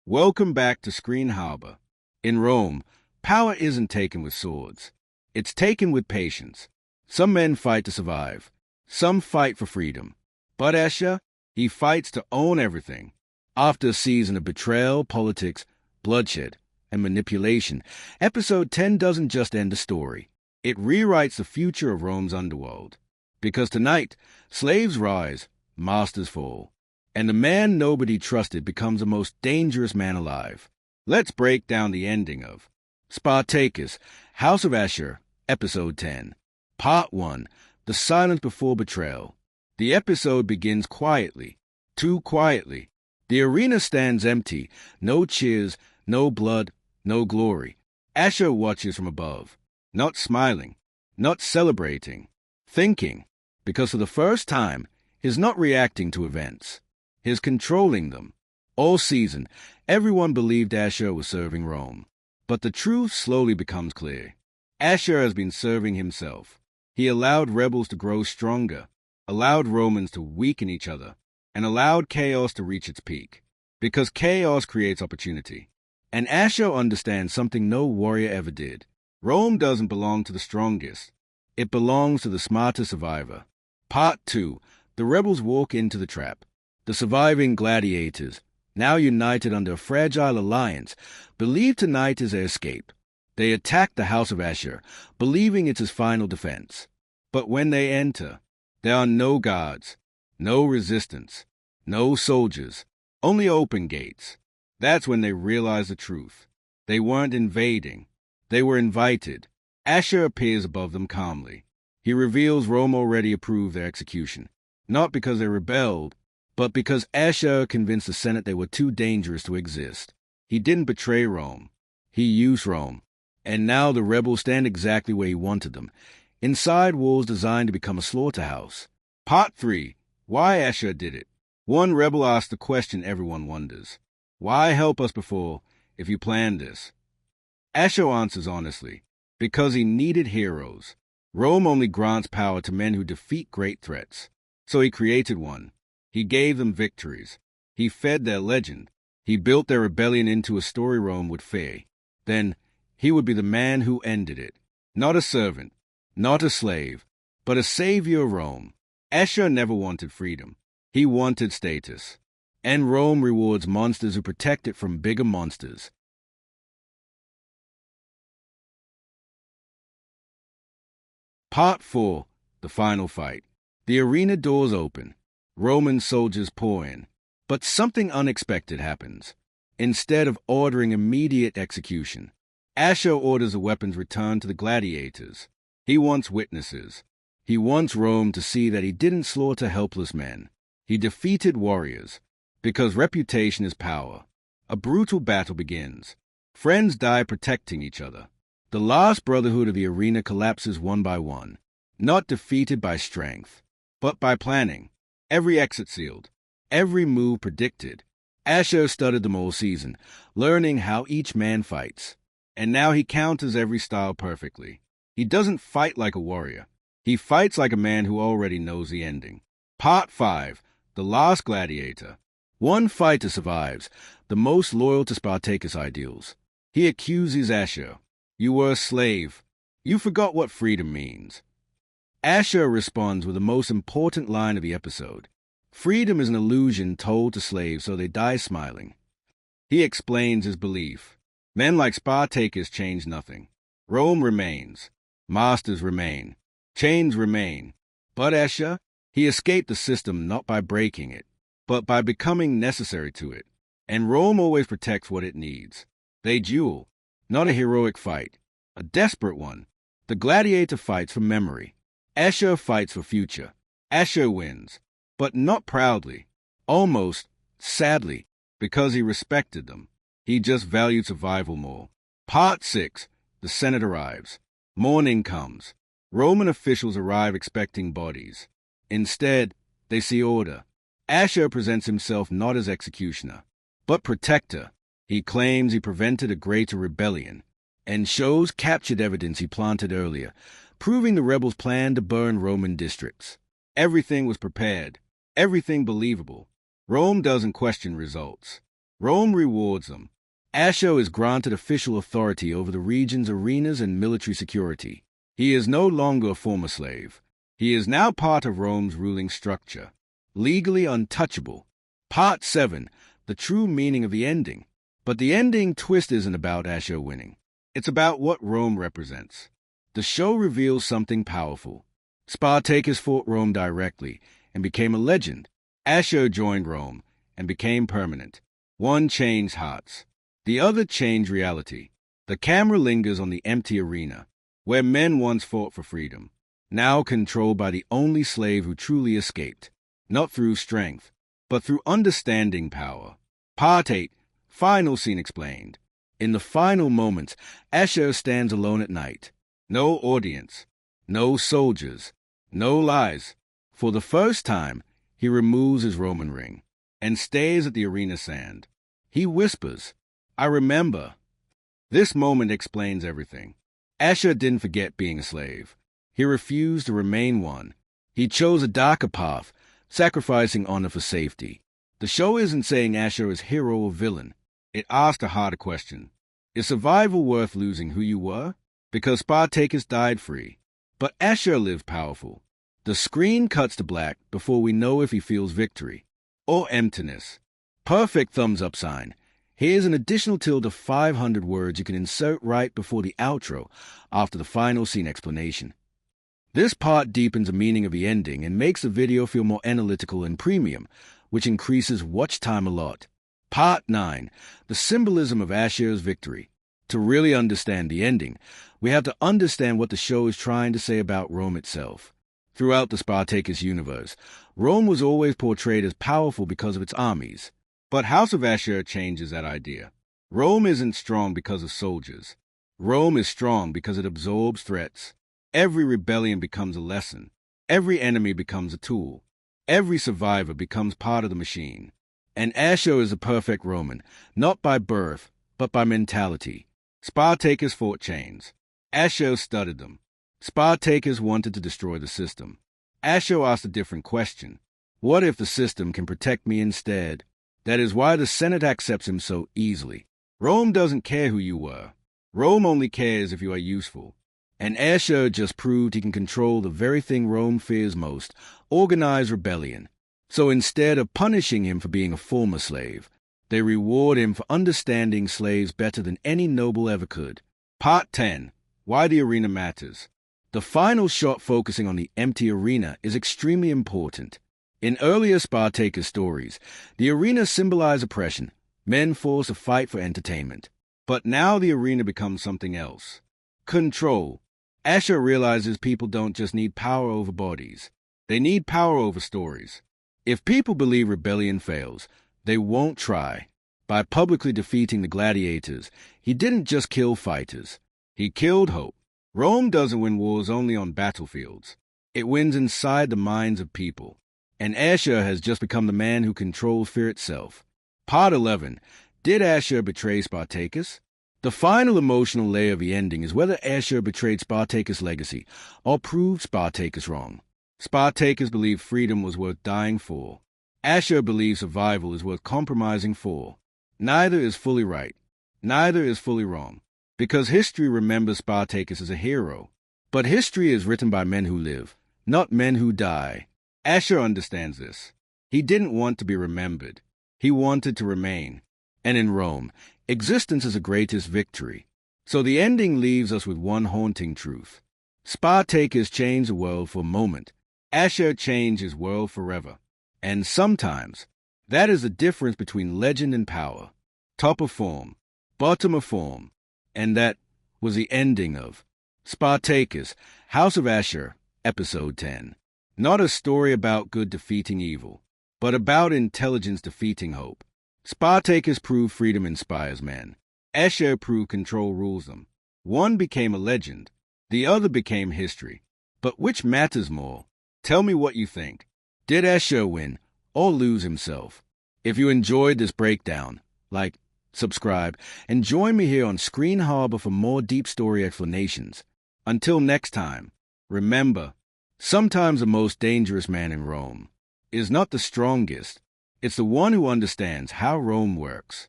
Welcome back to Screen Harbor. In Rome, power isn't taken with swords. It's taken with patience. Some men fight to survive. Some fight for freedom. But Ashur, he fights to own everything. After a season of betrayal, politics, bloodshed, and manipulation, Episode 10 doesn't just end a story. It rewrites the future of Rome's underworld. Because tonight, slaves rise, masters fall. And the man nobody trusted becomes the most dangerous man alive. Let's break down the ending of Spartacus, House of Ashur, Episode 10. Part 1, The Silence Before Betrayal. The episode begins quietly, too quietly. The arena stands empty, no cheers, no blood, no glory. Ashur watches from above, not smiling, not celebrating, thinking, because for the first time, he's not reacting to events. He's controlling them. All season, everyone believed Ashur was serving Rome. But the truth slowly becomes clear. Ashur has been serving himself. He allowed rebels to grow stronger, allowed Romans to weaken each other, and allowed chaos to reach its peak. Because chaos creates opportunity. And Ashur understands something no warrior ever did. Rome doesn't belong to the strongest. It belongs to the smartest survivor. Part 2. The rebels walk into the trap. The surviving gladiators, now united under a fragile alliance, believe tonight is their escape. They attack the House of Ashur, believing it's his final defense. But when they enter, there are no guards, no resistance, no soldiers, only open gates. That's when they realize the truth. They weren't invading. They were invited. Ashur appears above them calmly. He reveals Rome already approved their execution, not because they rebelled, but because Ashur convinced the Senate they were too dangerous to exist. He didn't betray Rome. He used Rome. And now the rebels stand exactly where he wanted them, inside walls designed to become a slaughterhouse. Part 3. Why Ashur did it. One rebel asked the question everyone wonders. Why help us before, if you planned this? Ashur answers honestly. Because he needed heroes. Rome only grants power to men who defeat great threats. So he created one. He gave them victories. He fed their legend. He built their rebellion into a story Rome would fear. Then, he would be the man who ended it. Not a servant, not a slave, but a savior of Rome. Ashur never wanted freedom. He wanted status. And Rome rewards monsters who protect it from bigger monsters. Part 4. The Final Fight. The arena doors open. Roman soldiers pour in. But something unexpected happens. Instead of ordering immediate execution, Ashur orders the weapons returned to the gladiators. He wants witnesses. He wants Rome to see that he didn't slaughter helpless men. He defeated warriors. Because reputation is power. A brutal battle begins. Friends die protecting each other. The last brotherhood of the arena collapses one by one. Not defeated by strength, but by planning. Every exit sealed, every move predicted. Ashur studied them all season, learning how each man fights. And now he counters every style perfectly. He doesn't fight like a warrior. He fights like a man who already knows the ending. Part 5. The Last Gladiator. One fighter survives, the most loyal to Spartacus' ideals. He accuses Ashur. You were a slave. You forgot what freedom means. Ashur responds with the most important line of the episode. Freedom is an illusion told to slaves so they die smiling. He explains his belief. Men like Spartacus change nothing. Rome remains. Masters remain. Chains remain. But Ashur, he escaped the system not by breaking it, but by becoming necessary to it. And Rome always protects what it needs. They duel, not a heroic fight, a desperate one. The gladiator fights for memory. Ashur fights for future. Ashur wins, but not proudly, almost, sadly, because he respected them. He just valued survival more. Part 6. The Senate arrives. Morning comes. Roman officials arrive expecting bodies. Instead, they see order. Ashur presents himself not as executioner, but protector. He claims he prevented a greater rebellion, and shows captured evidence he planted earlier, proving the rebels planned to burn Roman districts. Everything was prepared, everything believable. Rome doesn't question results. Rome rewards them. Ashur is granted official authority over the region's arenas and military security. He is no longer a former slave. He is now part of Rome's ruling structure, legally untouchable. Part 7, the true meaning of the ending. But the ending twist isn't about Ashur winning. It's about what Rome represents. The show reveals something powerful. Spartacus fought Rome directly and became a legend. Ashur joined Rome and became permanent. One changed hearts. The other changed reality. The camera lingers on the empty arena, where men once fought for freedom, now controlled by the only slave who truly escaped, not through strength, but through understanding power. Part 8, final scene explained. In the final moments, Ashur stands alone at night. No audience, no soldiers, no lies. For the first time, he removes his Roman ring and stares at the arena sand. He whispers, "I remember." This moment explains everything. Ashur didn't forget being a slave. He refused to remain one. He chose a darker path, sacrificing honor for safety. The show isn't saying Ashur is hero or villain. It asked a harder question. Is survival worth losing who you were? Because Spartacus died free. But Ashur lived powerful. The screen cuts to black before we know if he feels victory or emptiness. Perfect thumbs up sign. Here's an additional tilde of 500 words you can insert right before the outro after the final scene explanation. This part deepens the meaning of the ending and makes the video feel more analytical and premium, which increases watch time a lot. Part 9. The symbolism of Ashur's victory. To really understand the ending, we have to understand what the show is trying to say about Rome itself. Throughout the Spartacus universe, Rome was always portrayed as powerful because of its armies. But House of Ashur changes that idea. Rome isn't strong because of soldiers. Rome is strong because it absorbs threats. Every rebellion becomes a lesson. Every enemy becomes a tool. Every survivor becomes part of the machine. And Ashur is a perfect Roman, not by birth, but by mentality. Spartacus fought chains. Ashur studied them. Spartacus wanted to destroy the system. Ashur asked a different question. What if the system can protect me instead? That is why the Senate accepts him so easily. Rome doesn't care who you were. Rome only cares if you are useful. And Ashur just proved he can control the very thing Rome fears most, organized rebellion. So instead of punishing him for being a former slave, they reward him for understanding slaves better than any noble ever could. Part 10. Why the arena matters. The final shot focusing on the empty arena is extremely important. In earlier Spartacus stories, the arena symbolized oppression, men forced to fight for entertainment. But now the arena becomes something else. Control. Ashur realizes people don't just need power over bodies. They need power over stories. If people believe rebellion fails, they won't try. By publicly defeating the gladiators, he didn't just kill fighters. He killed hope. Rome doesn't win wars only on battlefields. It wins inside the minds of people. And Ashur has just become the man who controls fear itself. Part 11. Did Ashur betray Spartacus? The final emotional layer of the ending is whether Ashur betrayed Spartacus' legacy or proved Spartacus wrong. Spartacus believed freedom was worth dying for. Ashur believes survival is worth compromising for. Neither is fully right. Neither is fully wrong. Because history remembers Spartacus as a hero. But history is written by men who live, not men who die. Ashur understands this. He didn't want to be remembered. He wanted to remain. And in Rome, existence is the greatest victory. So the ending leaves us with one haunting truth. Spartacus changed the world for a moment. Ashur changed his world forever. And sometimes, that is the difference between legend and power. Top of form, bottom of form. And that was the ending of Spartacus, House of Ashur, Episode 10. Not a story about good defeating evil, but about intelligence defeating hope. Spartacus proved freedom inspires men. Ashur proved control rules them. One became a legend. The other became history. But which matters more? Tell me what you think. Did Ashur win or lose himself? If you enjoyed this breakdown, like, subscribe, and join me here on Screen Harbor for more deep story explanations. Until next time, remember, sometimes the most dangerous man in Rome is not the strongest. It's the one who understands how Rome works.